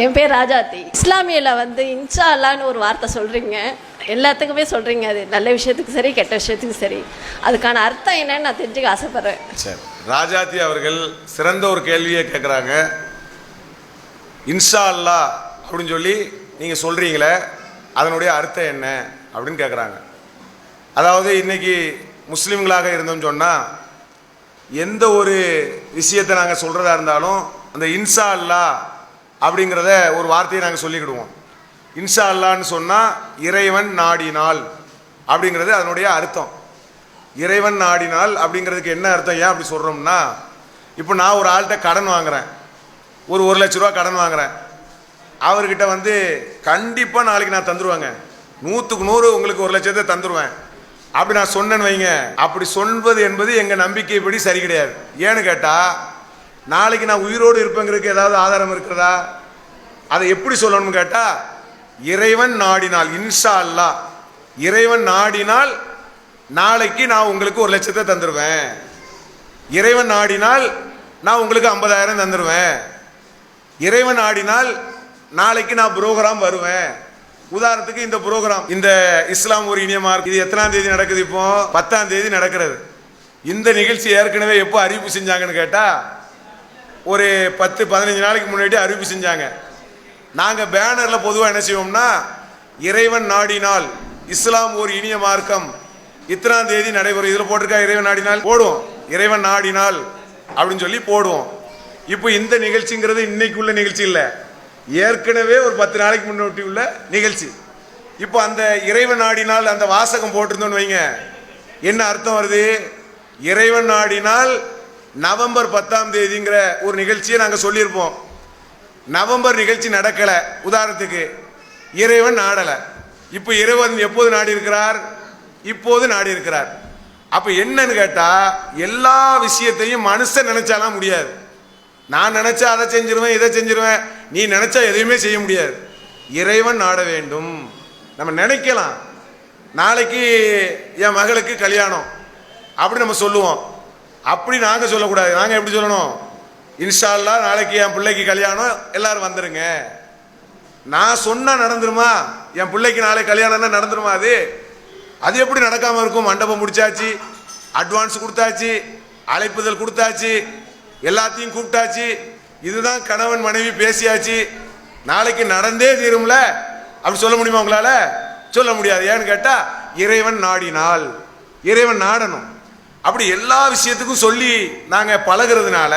என் பேர் ராஜாத்தி. இஸ்லாமியில் இன்ஷா அல்லான்னு ஒரு வார்த்தை சொல்கிறீங்க, எல்லாத்துக்குமே சொல்கிறீங்க. அது நல்ல விஷயத்துக்கு சரி, கெட்ட விஷயத்துக்கு சரி. அதுக்கான அர்த்தம் என்னன்னு நான் தெரிஞ்சுக்க ஆசைப்பட்றேன். சரி, ராஜாத்தி அவர்கள் சிறந்த ஒரு கேள்வியை கேட்குறாங்க. இன்ஷா அல்லா அப்படின்னு சொல்லி நீங்கள் சொல்கிறீங்களே, அதனுடைய அர்த்தம் என்ன அப்படின்னு கேட்குறாங்க. அதாவது இன்னைக்கு முஸ்லீம்களாக இருந்தோம்னு சொன்னால், எந்த ஒரு விஷயத்தை நாங்கள் சொல்கிறதா இருந்தாலும் அந்த இன்ஷா அல்லா அப்படிங்கிறத ஒரு வார்த்தையை நாங்கள் சொல்லிக்கிடுவோம். இன்ஷா அல்லான்னு சொன்னால் இறைவன் நாடினால் அப்படிங்கிறது அதனுடைய அர்த்தம். இறைவன் நாடினால் அப்படிங்கிறதுக்கு என்ன அர்த்தம், ஏன் அப்படி சொல்கிறோம்னா, இப்போ நான் ஒரு ஆள்கிட்ட கடன் வாங்குகிறேன், ஒரு 1 லட்ச ரூபா கடன் வாங்குகிறேன். அவர்கிட்ட கண்டிப்பாக நாளைக்கு நான் தந்துடுவேங்க, 100க்கு 100 உங்களுக்கு 1 லட்சத்தை தந்துடுவேன் அப்படி நான் சொன்னேன்னு வைங்க. அப்படி சொல்வது என்பது எங்கள் நம்பிக்கைப்படி சரி கிடையாது. ஏன்னு கேட்டால், நாளைக்கு நான் உயிரோடு இருப்பேங்கிறதுக்கு ஏதாவது ஆதாரம் இருக்கிறதா? அதை எப்படி சொல்லணும்னு கேட்டால், இறைவன் நாடினால், இன்ஷா அல்லா, இறைவன் நாடினால் நாளைக்கு நான் உங்களுக்கு 1 லட்சத்தை தந்துடுவேன், இறைவன் நாடினால் நான் உங்களுக்கு 50,000 தந்துடுவேன், இறைவன் நாடினால் நாளைக்கு நான் புரோகிராம் வருவேன். உதாரணத்துக்கு இந்த புரோகிராம், இந்த இஸ்லாம் ஒரு இனிய மார்க்கம், இது எத்தனாம் தேதி நடக்குது? இப்போ 10ஆம் தேதி நடக்கிறது. இந்த நிகழ்ச்சி ஏற்கனவே எப்போ அறிவிப்பு செஞ்சாங்கன்னு கேட்டால், ஒரு 10-15 நாளைக்கு முன்னாடி அறிவிப்பு செஞ்சாங்க. நாங்கள் பேனரில் பொதுவாக என்ன செய்வோம்னா, இறைவன் நாடினால் இஸ்லாம் ஒரு இனிய மார்க்கம் இத்தனாம் தேதி நடைபெறும், இதில் போட்டிருக்கா இறைவன் நாடினால் போடுவோம், இறைவன் நாடினால் அப்படின்னு சொல்லி போடுவோம். இப்போ இந்த நிகழ்ச்சிங்கிறது இன்னைக்கு உள்ள நிகழ்ச்சி இல்லை, ஏற்கனவே ஒரு 10 நாளைக்கு முன்னாடி உள்ள நிகழ்ச்சி. இப்போ அந்த இறைவன் நாடினால் அந்த வாசகம் போட்டிருந்தோன்னு வைங்க, என்ன அர்த்தம் வருது? இறைவன் நாடினால் நவம்பர் 10ஆம் தேதிங்கிற ஒரு நிகழ்ச்சியை நாங்கள் சொல்லியிருப்போம். நவம்பர் நிகழ்ச்சி நடக்கலை, உதாரணத்துக்கு இறைவன் நாடலை. இப்போ இறைவன் எப்போது நாடி இருக்கிறார்? இப்போது நாடி இருக்கிறார். அப்போ என்னன்னு கேட்டால், எல்லா விஷயத்தையும் மனுஷன் நினைச்சாலாம் முடியாது. நான் நினைச்சா அதை செஞ்சிருவேன், இதை செஞ்சிருவேன், நீ நினைச்சா எதையுமே செய்ய முடியாது. இறைவன் நாட வேண்டும். நம்ம நினைக்கலாம், நாளைக்கு என் மகளுக்கு கல்யாணம் அப்படி நம்ம சொல்லுவோம். அப்படி நாங்கள் சொல்லக்கூடாது. நாங்கள் எப்படி சொல்லணும்? இன்ஷா அல்லா நாளைக்கு என் பிள்ளைக்கு கல்யாணம், எல்லாரும் வந்துருங்க. நான் சொன்னா நடந்துருமா? என் பிள்ளைக்கு நாளைக்கு கல்யாணம்னா நடந்துருமா? அது எப்படி நடக்காம இருக்கும்? மண்டபம் முடிச்சாச்சு, அட்வான்ஸ் கொடுத்தாச்சு, அழைப்புதல் கொடுத்தாச்சு, எல்லாத்தையும் கூப்பிட்டாச்சு, இதுதான் கணவன் மனைவி பேசியாச்சு, நாளைக்கு நடந்தே தீரும்ல அப்படி சொல்ல முடியுமா உங்களால? சொல்ல முடியாது. ஏன்னு கேட்டா, இறைவன் நாடினால், இறைவன் நாடணும். அப்படி எல்லா விஷயத்துக்கும் சொல்லி நாங்கள் பழகிறதுனால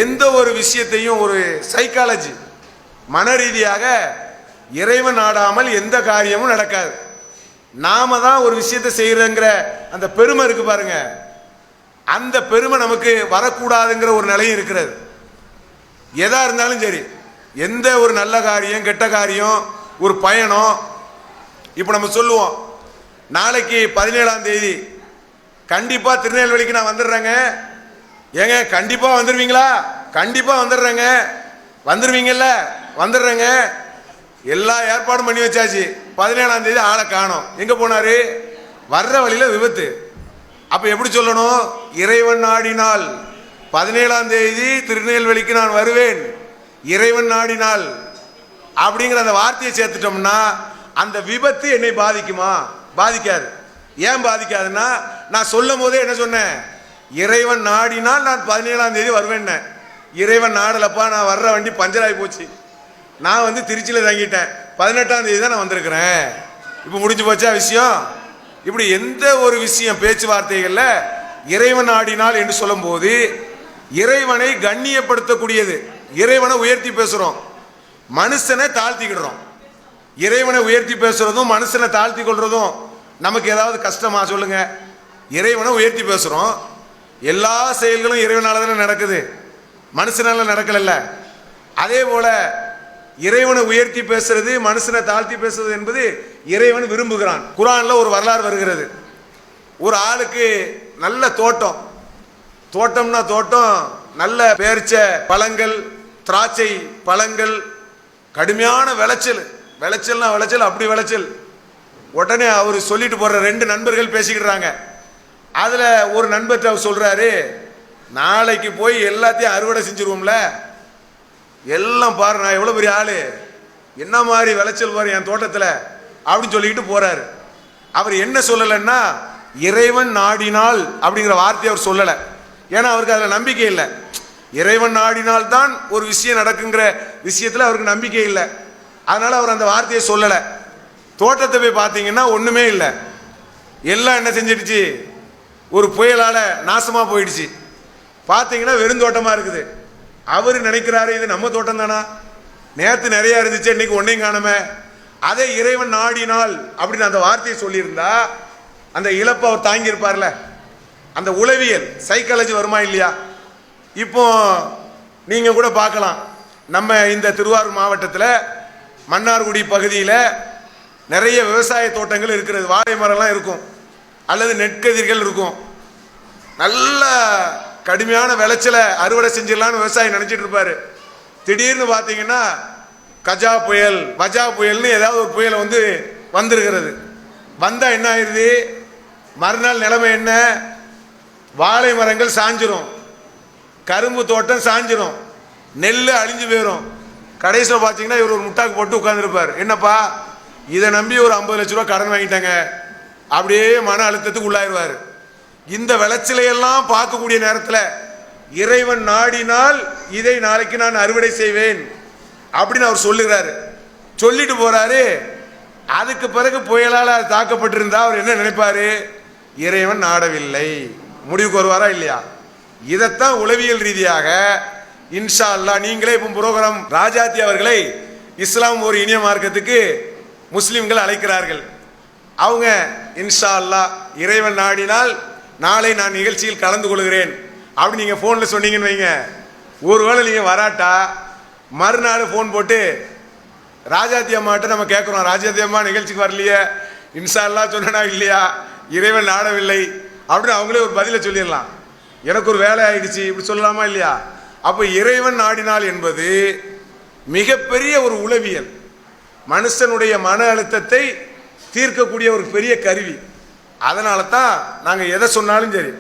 எந்த ஒரு விஷயத்தையும் ஒரு சைக்காலஜி, மன ரீதியாக இறைவன் நாடாமல் எந்த காரியமும் நடக்காது. நாம தான் ஒரு விஷயத்தை செய்யறங்கிற அந்த பெருமை இருக்கு பாருங்க, அந்த பெருமை நமக்கு வரக்கூடாதுங்கிற ஒரு நிலையும் இருக்கிறது. எதா இருந்தாலும் சரி, எந்த ஒரு நல்ல காரியம், கெட்ட காரியம், ஒரு பயணம், இப்போ நம்ம சொல்லுவோம், நாளைக்கு 17ஆம் தேதி கண்டிப்பா திருநெல்வேலிக்கு நான் வந்துடுறேங்க. ஏங்க கண்டிப்பா வந்துடுவீங்களா? கண்டிப்பா வந்துடுறேங்க. வந்துடுவீங்கல்ல? வந்துடுறேங்க. எல்லா ஏற்பாடும் பண்ணி வச்சாச்சு. 17ஆம் தேதி ஆளை காணோம், எங்க போனாரு? வர்ற வழியில விபத்து. அப்ப எப்படி சொல்லணும்? இறைவன் நாடினால் 17ஆம் தேதி திருநெல்வேலிக்கு நான் வருவேன், இறைவன் நாடினால் அப்படிங்கிற அந்த வார்த்தையை சேர்த்துட்டோம்னா அந்த விபத்து என்னை பாதிக்குமா? பாதிக்காது. ஏன் பாதிக்காதுன்னா, நான் சொல்லும் போதே என்ன சொன்னேன்? இறைவன் நாடினால் நான் 17ஆம் தேதி வருவேன். இறைவன் நாடலப்பா, நான் வர்ற வண்டி பஞ்சராகி போச்சு, நான் திருச்சியில் தங்கிட்டேன், 18ஆம் தேதி தான் நான் வந்திருக்கிறேன். இப்போ முடிஞ்சு போச்சா விஷயம்? இப்படி எந்த ஒரு விஷயம் பேச்சுவார்த்தைகள்ல இறைவன் நாடினால் என்று சொல்லும் போது இறைவனை கண்ணியப்படுத்தக்கூடியது. இறைவனை உயர்த்தி பேசுறோம், மனுஷனை தாழ்த்திக்கிடுறோம். இறைவனை உயர்த்தி பேசுறதும் மனுஷனை தாழ்த்தி கொள்றதும் நமக்கு ஏதாவது கஷ்டமா சொல்லுங்க? இறைவனை உயர்த்தி பேசுறோம், எல்லா செயல்களும் இறைவனால தானே நடக்குது, மனுஷனால நடக்கல. அதே போல இறைவனை உயர்த்தி பேசுறது, மனுஷனை தாழ்த்தி பேசுறது என்பது இறைவன் விரும்புகிறான். குர்ஆன்ல ஒரு வரலாறு வருகிறது. ஒரு ஆளுக்கு நல்ல தோட்டம், தோட்டம்னா தோட்டம், நல்ல பேரிச்ச பழங்கள், திராட்சை பழங்கள், கடுமையான விளைச்சல். விளைச்சல்னா விளைச்சல், அப்படி விளைச்சல். உடனே அவர் சொல்லிட்டு போற 2 நண்பர்கள் பேசிக்கிறாங்க. அதுல ஒரு நண்பர் சொல்றாரு, நாளைக்கு போய் எல்லாத்தையும் அறுவடை செஞ்சிருவோம்ல, எல்லாம் பாரு நான் எவ்வளோ பெரிய ஆளு, என்ன மாதிரி விளைச்சல் பாரு என் தோட்டத்தில் அப்படின்னு சொல்லிக்கிட்டு போறாரு. அவர் என்ன சொல்லலைன்னா இறைவன் நாடினால் அப்படிங்கிற வார்த்தையை அவர் சொல்லலை. ஏன்னா அவருக்கு அதில் நம்பிக்கை இல்லை. இறைவன் நாடினால் தான் ஒரு விஷயம் நடக்குங்கிற விஷயத்தில் அவருக்கு நம்பிக்கை இல்லை. அதனால அவர் அந்த வார்த்தையை சொல்லலை. தோட்டத்தை போய் பார்த்தீங்கன்னா ஒன்றுமே இல்லை. எல்லாம் என்ன செஞ்சிடுச்சு, ஒரு புயலால் நாசமாக போயிடுச்சு. பார்த்தீங்கன்னா வெறும் தோட்டமாக இருக்குது. அவர் நினைக்கிறாரு இது நம்ம தோட்டம் தானா, நேற்று நிறையா இருந்துச்சு இன்னைக்கு ஒன்றையும் காணுமே. அதே இறைவன் நாடினால் அப்படின்னு அந்த வார்த்தையை சொல்லியிருந்தா அந்த இழப்பை அவர் தாங்கியிருப்பார்ல. அந்த உளவியல் சைக்காலஜி வருமா இல்லையா? இப்போ நீங்கள் கூட பார்க்கலாம், நம்ம இந்த திருவாரூர் மாவட்டத்தில் மன்னார்குடி பகுதியில் நிறைய விவசாய தோட்டங்கள் இருக்கிறது. வாழை மரம்லாம் இருக்கும், அல்லது நெற்கதிர்கள் இருக்கும். நல்ல கடுமையான விளைச்சலை அறுவடை செஞ்சிடலான்னு விவசாயி நினச்சிட்டு இருப்பாரு. திடீர்னு பார்த்தீங்கன்னா கஜா புயல் வஜா புயல்னு ஏதாவது ஒரு புயல் வந்திருக்கிறது. வந்தால் என்ன ஆயிடுது, மறுநாள் நிலைமை என்ன, வாழை மரங்கள் சாஞ்சிரும், கரும்பு தோட்டம் சாஞ்சிரும், நெல் அழிஞ்சு போயிடும். கடைசியில் பார்த்தீங்கன்னா இவர் ஒரு முட்டாக்கு போட்டு உட்காந்துருப்பார். என்னப்பா இதை நம்பி ஒரு 50 லட்ச ரூபா கடன் வாங்கிட்டாங்க, அப்படியே மன அழுத்தத்துக்கு உள்ளாயிருவார். இந்த விளைச்சலையெல்லாம் பார்க்கக்கூடிய நேரத்தில் இறைவன் நாடினால் இதை நாளைக்கு நான் அறுவடை செய்வேன் அப்படின்னு அவர் சொல்லுகிறாரு. சொல்லிட்டு போறாரு. அதுக்கு பிறகு புயலால் தாக்கப்பட்டிருந்தா அவர் என்ன நினைப்பாரு, இறைவன் நாடவில்லை, முடிவுக்கு வருவாரா இல்லையா? இதைத்தான் உளவியல் ரீதியாக இன்ஷா அல்லாஹ் நீங்களே இப்போ புரோகிராம் ராஜாத்தி அவர்களை இஸ்லாம் ஒரு இனிய மார்க்கத்துக்கு முஸ்லிம்கள் அழைக்கிறார்கள். அவங்க இன்ஷா அல்லாஹ் இறைவன் நாடினால் நாளை நான் நிகழ்ச்சியில் கலந்து கொள்கிறேன் அப்படி நீங்கள் ஃபோனில் சொன்னீங்கன்னு வைங்க. ஒருவேளை நீங்கள் வராட்டா மறுநாள் ஃபோன் போட்டு ராஜாத்தி அம்மாட்ட நம்ம கேட்குறோம், ராஜாத்தி அம்மா நிகழ்ச்சிக்கு வரலையே, இன்ஷா அல்லாஹ் சொன்னா இல்லையா, இறைவன் நாடவில்லை அப்படின்னு அவங்களே ஒரு பதிலை சொல்லிடலாம். எனக்கு ஒரு வேலை ஆயிடுச்சு இப்படி சொல்லலாமா இல்லையா? அப்போ இறைவன் நாடினால் என்பது மிகப்பெரிய ஒரு உளவியல், மனுஷனுடைய மன அழுத்தத்தை தீர்க்கக்கூடிய ஒரு பெரிய கருவி. அதனால தான் நாங்கள் எதை சொன்னாலும் சரி,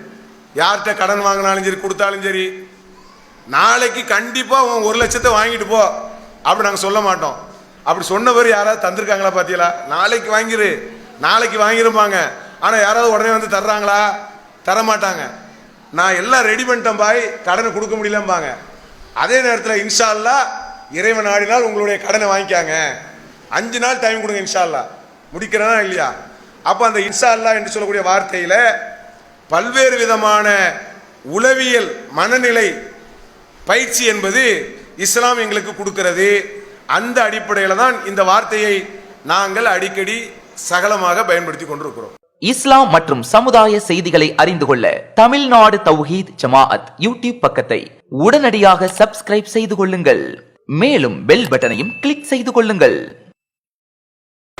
யார்கிட்ட கடன் வாங்கினாலும் சரி, கொடுத்தாலும் சரி, நாளைக்கு கண்டிப்பாக உன் 1 லட்சத்தை வாங்கிட்டு போ அப்படி நாங்கள் சொல்ல மாட்டோம். அப்படி சொன்னவர் யாராவது தந்திருக்காங்களா பார்த்தீங்களா? நாளைக்கு வாங்கிரு, நாளைக்கு வாங்கிருப்பாங்க. ஆனால் யாராவது உடனே தர்றாங்களா? தரமாட்டாங்க. நான் எல்லாம் ரெடி பண்ணிட்டேன் பாய், கடனை கொடுக்க முடியலம்பாங்க. அதே நேரத்தில் இன்ஷா அல்லாஹ் இறைவன் நாடினால் உங்களுடைய கடனை வாங்கிக்காங்க, 5 நாள் டைம் கொடுங்க, இன்ஷா அல்லாஹ் முடிக்கிறனா இல்லையா? அப்போ அந்த இன்ஷா அல்லாஹ் என்று சொல்லக்கூடிய வார்த்தையில் பல்வேறு விதமான உளவியல் மனநிலை பயிற்சி என்பது இஸ்லாம் எங்களுக்கு கொடுக்கிறது. அந்த அடிப்படையில் தான் இந்த வார்த்தையை நாங்கள் அடிக்கடி சகலமாக பயன்படுத்தி கொண்டிருக்கிறோம். இஸ்லாம் மற்றும் சமுதாய செய்திகளை அறிந்து கொள்ள தமிழ்நாடு தௌஹீத் ஜமாஅத் யூடியூப் பக்கத்தை உடனடியாக சப்ஸ்கிரைப் செய்து கொள்ளுங்கள். மேலும் பெல் பட்டனையும் கிளிக் செய்து கொள்ளுங்கள்.